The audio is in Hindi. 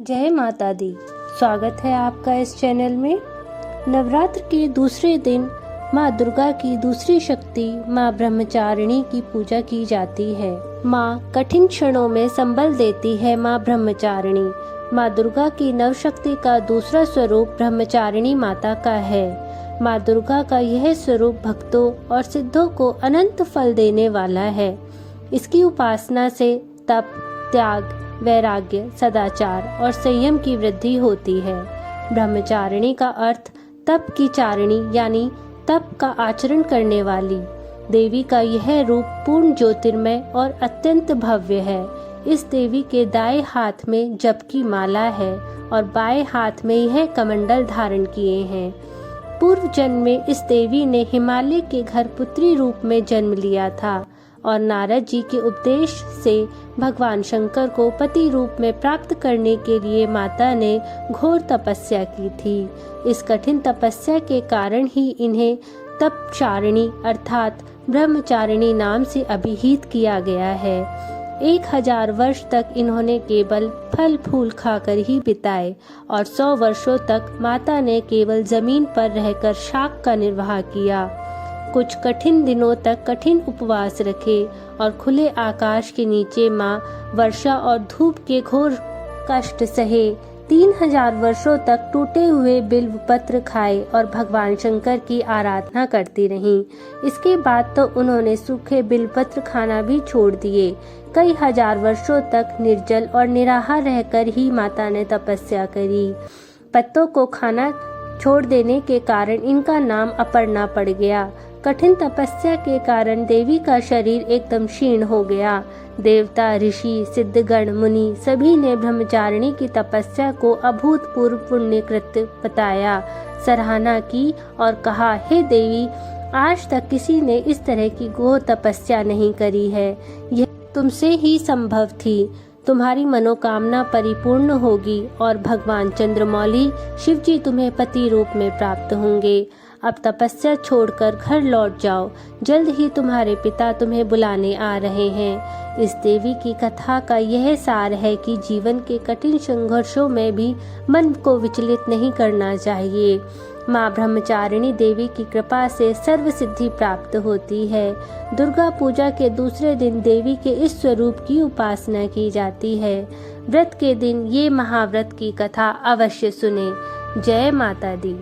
जय माता दी। स्वागत है आपका इस चैनल में। नवरात्र के दूसरे दिन माँ दुर्गा की दूसरी शक्ति माँ ब्रह्मचारिणी की पूजा की जाती है। माँ कठिन क्षणों में संबल देती है। माँ ब्रह्मचारिणी माँ दुर्गा की नवशक्ति का दूसरा स्वरूप ब्रह्मचारिणी माता का है। माँ दुर्गा का यह स्वरूप भक्तों और सिद्धों को अनंत फल देने वाला है। इसकी उपासना से तप, त्याग, वैराग्य, सदाचार और संयम की वृद्धि होती है। ब्रह्मचारिणी का अर्थ तप की चारिणी यानी तप का आचरण करने वाली। देवी का यह रूप पूर्ण ज्योतिर्मय और अत्यंत भव्य है। इस देवी के दाएं हाथ में जप की माला है और बाएं हाथ में यह कमंडल धारण किए हैं। पूर्व जन्म में इस देवी ने हिमालय के घर पुत्री रूप में जन्म लिया था और नारद जी के उपदेश से भगवान शंकर को पति रूप में प्राप्त करने के लिए माता ने घोर तपस्या की थी। इस कठिन तपस्या के कारण ही इन्हें तपचारिणी अर्थात ब्रह्मचारिणी नाम से अभिहित किया गया है। 1000 वर्ष तक इन्होंने केवल फल फूल खाकर ही बिताए और 100 वर्षों तक माता ने केवल जमीन पर रहकर शाक का निर्वाह किया। कुछ कठिन दिनों तक कठिन उपवास रखे और खुले आकाश के नीचे माँ वर्षा और धूप के घोर कष्ट सहे। 3000 वर्षों तक टूटे हुए बिल्व पत्र खाए और भगवान शंकर की आराधना करती रहीं। इसके बाद तो उन्होंने सूखे बिल्व पत्र खाना भी छोड़ दिए। कई हजार वर्षों तक निर्जल और निराहार रहकर ही माता ने तपस्या करी। पत्तों को खाना छोड़ देने के कारण इनका नाम अपर्णा पड़ गया। कठिन तपस्या के कारण देवी का शरीर एकदम क्षीण हो गया। देवता, ऋषि, सिद्धगण, मुनि सभी ने ब्रह्मचारिणी की तपस्या को अभूतपूर्व पुण्यकृत बताया, सराहना की और कहा, हे देवी, आज तक किसी ने इस तरह की घोर तपस्या नहीं करी है। यह तुमसे ही संभव थी। तुम्हारी मनोकामना परिपूर्ण होगी और भगवान चंद्रमौली शिवजी तुम्हें पति रूप में प्राप्त होंगे। अब तपस्या छोड़कर घर लौट जाओ। जल्द ही तुम्हारे पिता तुम्हें बुलाने आ रहे हैं। इस देवी की कथा का यह सार है कि जीवन के कठिन संघर्षों में भी मन को विचलित नहीं करना चाहिए। माँ ब्रह्मचारिणी देवी की कृपा से सर्व सिद्धि प्राप्त होती है। दुर्गा पूजा के दूसरे दिन देवी के इस स्वरूप की उपासना की जाती है। व्रत के दिन ये महाव्रत की कथा अवश्य सुने। जय माता दी।